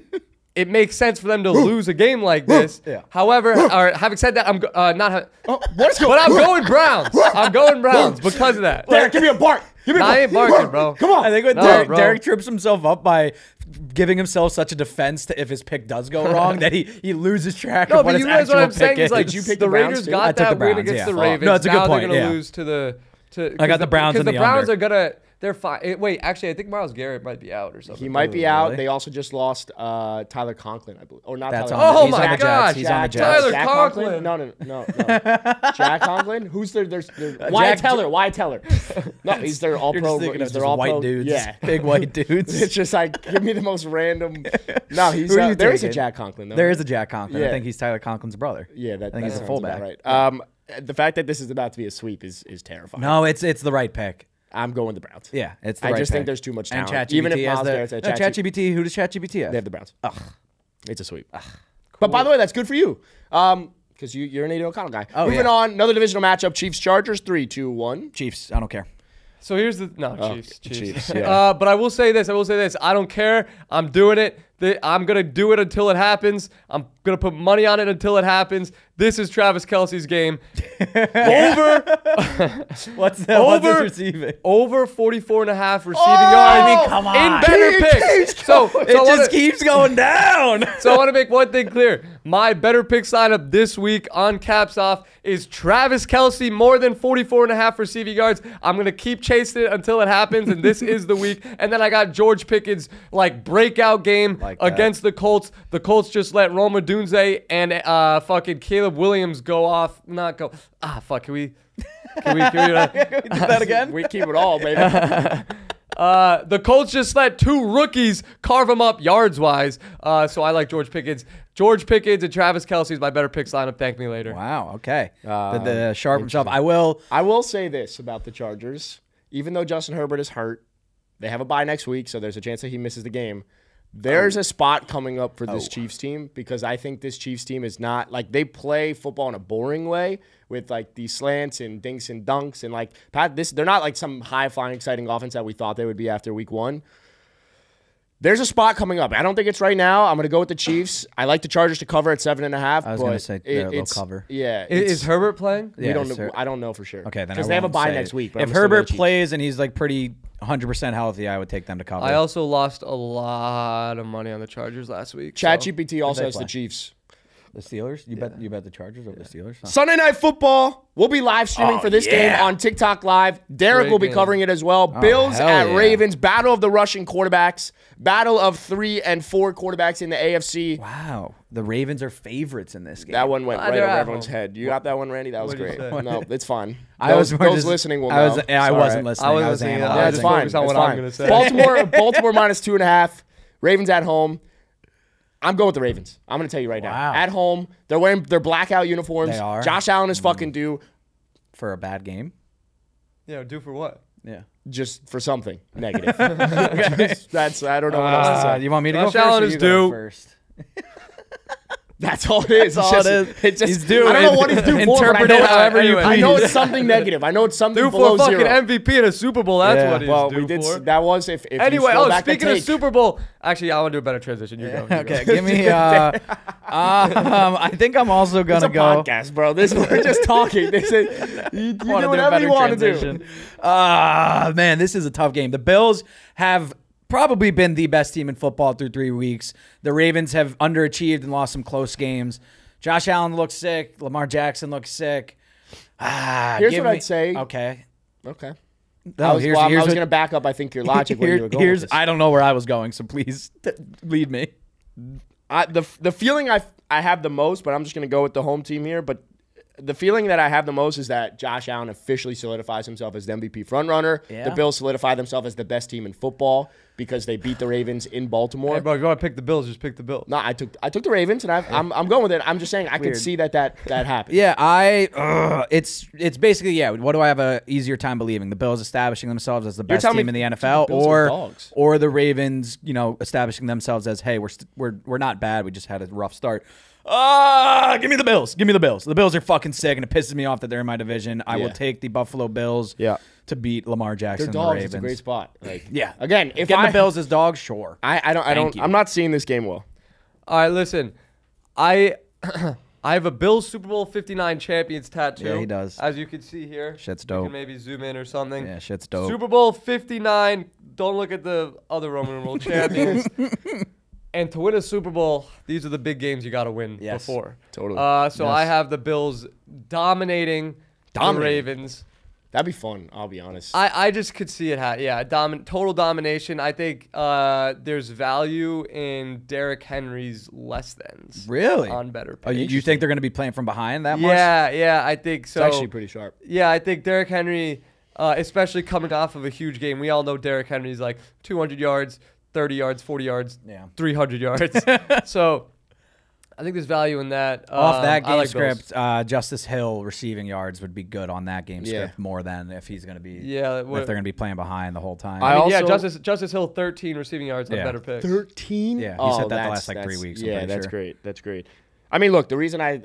it makes sense for them to lose a game like this. Yeah. However, having said that, I'm what's going I'm going Browns. I'm going Browns because of that. Derek, give me a bark. I ain't barking, bro. Come on. I think when Derek trips himself up by giving himself such a defense to if his pick does go wrong that he loses track of what his actual pick is. No, but you guys what I'm saying is, like, Did you pick the the Browns Raiders too? got that win against the Ravens. No, it's a good point. Now they're going to lose to the... I got the Browns in the Because the Browns under. are going to... They're fine. Wait, actually, I think Myles Garrett might be out or something. He might be out. They also just lost Tyler Conklin, I believe. Or not That's Tyler Oh, Conklin. my God. He's on the Jets. Tyler Jack Conklin. No. Jack Conklin? Who's their Wyatt Teller. No, he's their all-pro. He's their all-pro. White dudes. Yeah. Big white dudes. It's just like, give me the most random. No, he's there is a Jack Conklin, though. There is a Jack Conklin. Yeah. I think he's Tyler Conklin's brother. Yeah, I think he's a fullback. Right. The fact that this is about to be a sweep is terrifying. No, it's the right pick. I'm going the Browns. Yeah, it's the I right just pick. think there's too much talent. And ChatGPT Even if has Myles Garrett's at ChatGPT, who does ChatGPT have? They have the Browns. Ugh. It's a sweep. But by the way, that's good for you. Because you're an Aiden O'Connell guy. Oh, Moving yeah. on, another divisional matchup, Chiefs-Chargers, 3-2-1. Chiefs. I don't care. So here's the Chiefs. Chiefs, yeah. But I will say this. I don't care. I'm doing it. I'm gonna do it until it happens. I'm gonna put money on it until it happens. This is Travis Kelce's game. What's his receiving? Over 44.5 receiving yards. I mean, come on. In better picks. So It just keeps going down. So I want to make one thing clear. My better pick lineup this week on Caps Off is Travis Kelce more than 44.5 receiving yards. I'm going to keep chasing it until it happens, and this is the week. And then I got George Pickens' breakout game against the Colts. The Colts just let Roma Dunze and fucking Caleb Williams go off. Not go. Can we do that again? We keep it all, baby. The Colts just let two rookies carve them up yards-wise. So I like George Pickens. George Pickens and Travis Kelce is my better picks lineup. Thank me later. Wow, okay. The sharp himself. I will say this about the Chargers. Even though Justin Herbert is hurt, they have a bye next week, so there's a chance that he misses the game. There's a spot coming up for this Chiefs team because I think this Chiefs team is not they play football in a boring way with these slants and dinks and dunks and they're not some high flying exciting offense that we thought they would be after week 1. There's a spot coming up. I don't think it's right now. I'm going to go with the Chiefs. I like the Chargers to cover at 7.5. I was going to say they'll cover. Yeah. Is Herbert playing? We don't know. I don't know for sure. Okay, then because they have a bye next week. If Herbert plays and he's pretty 100% healthy, I would take them to cover. I also lost a lot of money on the Chargers last week. ChatGPT also has the Chiefs. The Steelers? You bet the Chargers over the Steelers? Huh? Sunday Night Football. We'll be live streaming for this game on TikTok Live. Derek will be covering it as well. Bills at Ravens. Battle of the Russian quarterbacks. Battle of 3 and 4 quarterbacks in the AFC. Wow. The Ravens are favorites in this game. That one went right over everyone's head. You got that one, Randy? That was great. No, it's fine. Those listening will know. I wasn't listening. I was listening. Yeah, it's fine. On what I'm going to say. Baltimore minus 2.5. Ravens at home. I'm going with the Ravens. I'm going to tell you right now. At home, they're wearing their blackout uniforms. They are. Josh Allen is fucking due. For a bad game? Yeah, due for what? Yeah. Just for something negative. I don't know what else to say. You want me to Josh go first? Allen is due. First? That's all it is. It's just, he's due. I don't know what he's due for. Interpret it however you please. I know it's something negative. I know it's something due below for fucking zero. MVP in a Super Bowl. That's what he's due for. That was if anyway, you back speaking the of Super Bowl, actually, I want to do a better transition. You go. Okay, give me. I think I'm also gonna go. It's a podcast, bro. We're just talking. They say you do whatever you want to do. Man, this is a tough game. The Bills have probably been the best team in football through 3 weeks. The Ravens have underachieved and lost some close games. Josh Allen looks sick. Lamar Jackson looks sick. Here's what I'd say. Okay. No, I was going to back up, I think, your logic where you were going with this. I don't know where I was going, so please lead me. The feeling I have the most, but I'm just going to go with the home team here, but the feeling that I have the most is that Josh Allen officially solidifies himself as the MVP frontrunner. Yeah. The Bills solidify themselves as the best team in football because they beat the Ravens in Baltimore. Hey, bro, if you want to pick the Bills, just pick the Bills. No, I took the Ravens, and I'm going with it. I'm just saying I could see that happen. Yeah, it's basically, what do I have a easier time believing? The Bills establishing themselves as the best team in the NFL, or the Ravens, establishing themselves as, hey, we're not bad. We just had a rough start. Give me the Bills. Give me the Bills. The Bills are fucking sick, and it pisses me off that they're in my division. I will take the Buffalo Bills to beat Lamar Jackson and the Ravens. It's a great spot. Again, if getting the Bills as dogs, sure. I'm not seeing this game well. All right, listen. I have a Bills Super Bowl 59 champions tattoo. Yeah, he does. As you can see here. Shit's dope. You can maybe zoom in or something. Yeah, shit's dope. Super Bowl 59. Don't look at the other Roman numeral champions. And to win a Super Bowl, these are the big games you got to win before. Totally. So I have the Bills dominating the Ravens That'd be fun. I'll be honest. I just could see it. Total domination. I think there's value in Derek Henry's less thans. Really? On better. Oh, you think they're going to be playing from behind that much? Yeah, I think so. It's actually pretty sharp. Yeah, I think Derek Henry, especially coming off of a huge game. We all know Derek Henry's like 200 yards, 30 yards, 40 yards, 300 yards. So I think there's value in that. Off that game script, Justice Hill receiving yards would be good on that game script more than if he's going to be. Yeah, if they're going to be playing behind the whole time. Justice Hill 13 receiving yards on better picks. 13? Yeah, he said that the last 3 weeks. Yeah, that's great. That's great. I mean, look, the reason I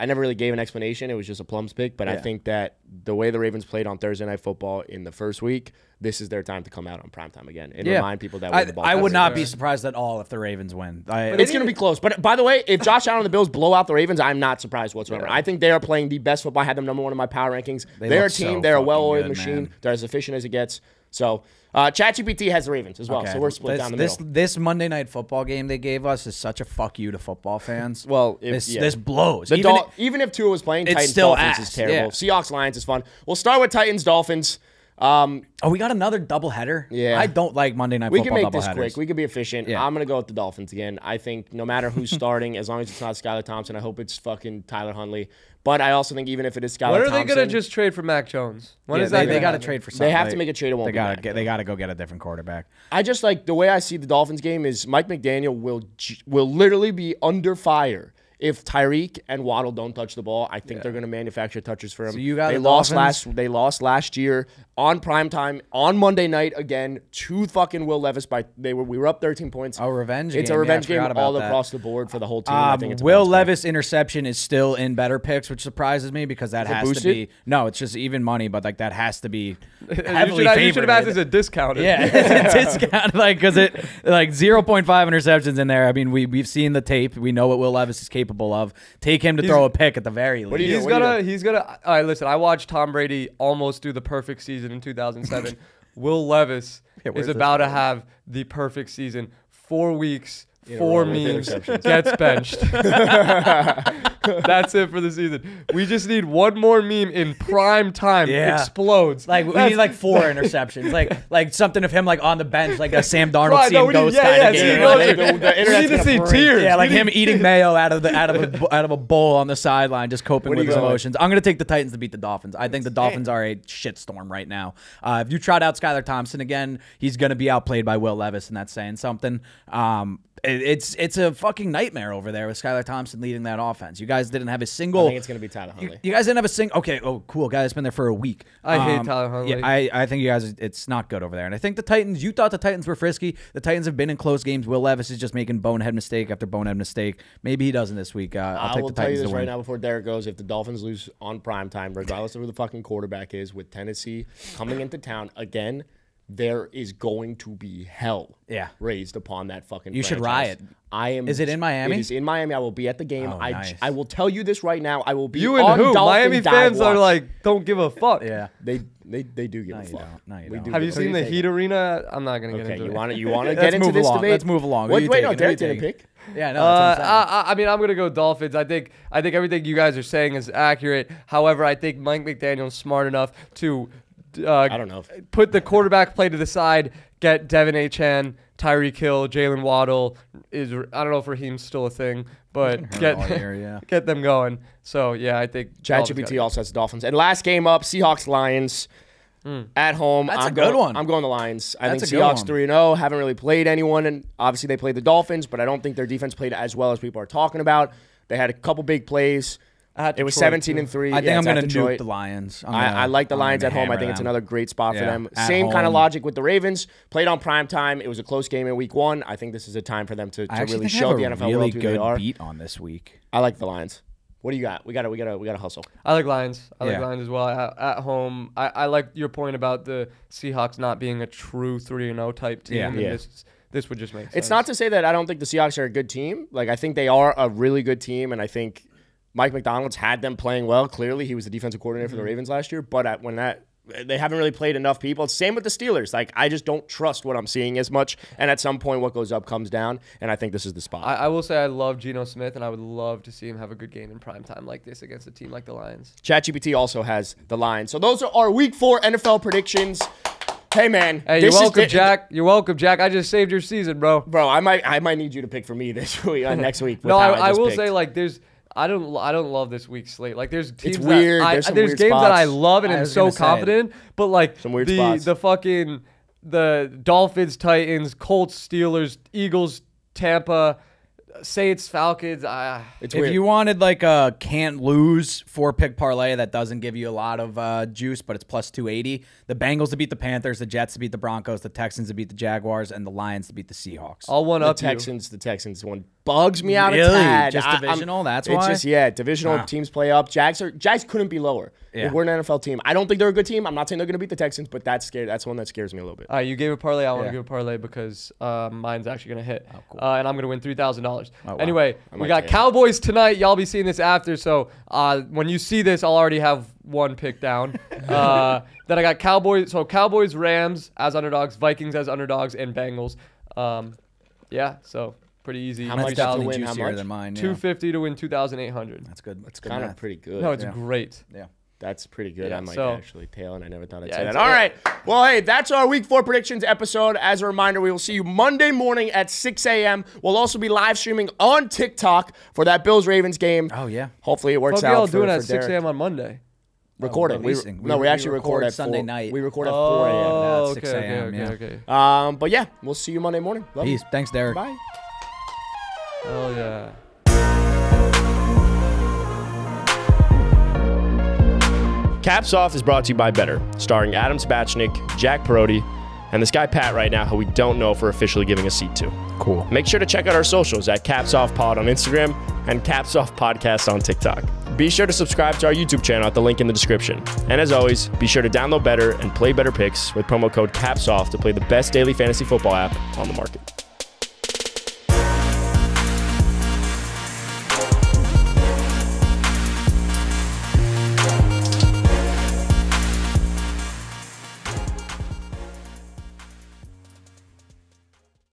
never really gave an explanation. It was just a plums pick, but I think that the way the Ravens played on Thursday Night Football in the first week, this is their time to come out on primetime again and remind people that the ball. I would not be surprised at all if the Ravens win. But it's going to be close. But by the way, if Josh Allen and the Bills blow out the Ravens, I'm not surprised whatsoever. I think they are playing the best football. I had them number 1 in my power rankings. They're a team. They're a well-oiled machine. Man. They're as efficient as it gets. So ChatGPT has the Ravens as well. So we're split down the middle. This Monday Night Football game they gave us is such a fuck you to football fans. Well, this blows. Even if Tua was playing, Titans Dolphins is terrible. Yeah. Seahawks Lions is fun. We'll start with Titans Dolphins. We got another doubleheader? Yeah. I don't like Monday Night Football doubleheaders. We can make this quick. We can be efficient. Yeah. I'm going to go with the Dolphins again. I think no matter who's starting, as long as it's not Skylar Thompson, I hope it's fucking Tyler Huntley. But I also think even if it is Skylar Thompson. When are they going to just trade for Mac Jones? When is that they got to trade for something. They have to make a trade. They got to go get a different quarterback. I just like the way I see the Dolphins game is Mike McDaniel will literally be under fire. If Tyreek and Waddle don't touch the ball, I think they're going to manufacture touches for him. So you got they lost last year on primetime on Monday night again to fucking Will Levis we were up 13 points. A revenge game. It's a revenge game all across the board for the whole team. I think it's Will Levis interception is still in better picks, which surprises me because that has to be it's just even money, but like that has to be heavily favored. You should have asked as a discount. Yeah, it's a discount because it 0.5 interceptions in there. I mean, we've seen the tape. We know what Will Levis is capable of. Take him to throw a pick at the very least. He's gonna. All right, listen. I watched Tom Brady almost do the perfect season in 2007. Will Levis is about to have the perfect season. 4 weeks, 4 memes, gets benched. That's it for the season. We just need one more meme in prime time. Explodes. We need 4 interceptions. Like something of him on the bench, like a Sam Darnold seeing ghost kind of game. We need to see tears. Yeah, like him eating mayo out of a bowl on the sideline, just coping with his emotions. I'm gonna take the Titans to beat the Dolphins. I think the Dolphins are a shitstorm right now. If you trot out Skylar Thompson again, he's gonna be outplayed by Will Levis, and that's saying something. It's a fucking nightmare over there with Skylar Thompson leading that offense. You guys didn't have a single. I think it's going to be Tyler Huntley. You guys didn't have a single. Okay, cool. Guy that's been there for a week. I hate Tyler Huntley. Yeah, I think you guys, it's not good over there. And I think the Titans, you thought the Titans were frisky. The Titans have been in close games. Will Levis is just making bonehead mistake after bonehead mistake. Maybe he doesn't this week. I'll take the Titans to win. I will tell you this right now before Derek goes. If the Dolphins lose on primetime, regardless of who the fucking quarterback is, with Tennessee coming into town again, there is going to be hell raised upon that fucking You franchise. Should riot. Is it in Miami? It is in Miami. I will be at the game. Nice. I will tell you this right now. I will be you on and who? Dolphin Miami fans are like, don't give a fuck. Yeah. They do give a fuck. No, you don't. Have you seen the Heat Arena? I'm not going to get into it. You want to get into this debate? Let's move along. Wait, no, Derek didn't pick. Yeah, no, that's what I'm saying. I mean, I'm gonna go Dolphins. I think everything you guys are saying is accurate. However, I think Mike McDaniel's smart enough to I don't know. Put the quarterback play to the side, get Devin Achane, Tyreek Hill, Jalen Waddle. I don't know if Raheem's still a thing, but get them going. So, yeah, I think ChatGPT also has the Dolphins. And last game up, Seahawks-Lions at home. That's a good one. I'm going the Lions. I think Seahawks 3-0. Haven't really played anyone, and obviously they played the Dolphins, but I don't think their defense played as well as people are talking about. They had a couple big plays. It was 17-3. I think I'm going to nuke the Lions. I like the Lions at home. I think it's another great spot for them. Same kind of logic with the Ravens. Played on primetime. It was a close game in week 1. I think this is a time for them to really show the NFL world who they are. Beat on this week. I like the Lions. What do you got? We got to hustle. I like Lions. I like Lions as well at home. I like your point about the Seahawks not being a true 3-0 type team. Yeah. This would just make sense. It's not to say that I don't think the Seahawks are a good team. Like I think they are a really good team, and I think Mike McDonald's had them playing well. Clearly, he was the defensive coordinator for the Ravens last year. But when they haven't really played enough people. Same with the Steelers. Like, I just don't trust what I'm seeing as much. And at some point, what goes up comes down. And I think this is the spot. I will say I love Geno Smith, and I would love to see him have a good game in primetime like this against a team like the Lions. ChatGPT also has the Lions. So those are our Week 4 NFL predictions. Hey, man. Hey, you're welcome, Jack. You're welcome, Jack. I just saved your season, bro. Bro, I might need you to pick for me this week, next week. No, I will say, like, I don't love this week's slate. Like, there's teams it's weird. There's games that I love and I'm so confident, but like the Dolphins, Titans, Colts, Steelers, Eagles, Tampa, Saints, Falcons. If you wanted like a can't lose 4-pick parlay that doesn't give you a lot of juice, but it's plus 280, the Bengals to beat the Panthers, the Jets to beat the Broncos, the Texans to beat the Jaguars, and the Lions to beat the Seahawks. I'll one up the Texans one bugs me out a tad. Just divisional, that's why? It's just, yeah, divisional teams play up. Jags couldn't be lower. Yeah. Like, we're an NFL team. I don't think they're a good team. I'm not saying they're going to beat the Texans, but that's one that scares me a little bit. All right, you gave a parlay. I want to give a parlay because mine's actually going to hit. Oh, cool. And I'm going to win $3,000. Oh, wow. Anyway, we got Cowboys tonight. Y'all be seeing this after, so when you see this, I'll already have one pick down. Then I got Cowboys. So Cowboys, Rams as underdogs, Vikings as underdogs, and Bengals. Yeah, so pretty easy. How much to win? How much? Than mine, yeah. $250 to win $2,800. That's good. That's kind of pretty good. No, it's great. Yeah. That's pretty good. Yeah, I might actually tail, and I never thought I'd say that. All right. Well, hey, that's our Week 4 predictions episode. As a reminder, we will see you Monday morning at 6 a.m. We'll also be live streaming on TikTok for that Bills-Ravens game. Oh, yeah. Hopefully it works out. What are y'all doing at 6 a.m. on Monday? Recording. We actually record at Sunday night. We record at 4 a.m. Oh, 6 a.m. Okay. But yeah, we'll see you Monday morning. Love Peace. You. Thanks, Derek. Bye. Oh, yeah. Caps Off is brought to you by Betr, starring Adam Spachnik, Jack Perotti, and this guy Pat right now, who we don't know if we're officially giving a seat to. Cool. Make sure to check out our socials at Caps Off Pod on Instagram and Caps Off Podcast on TikTok. Be sure to subscribe to our YouTube channel at the link in the description. And as always, be sure to download Betr and play Betr Picks with promo code CAPSOFF to play the best daily fantasy football app on the market.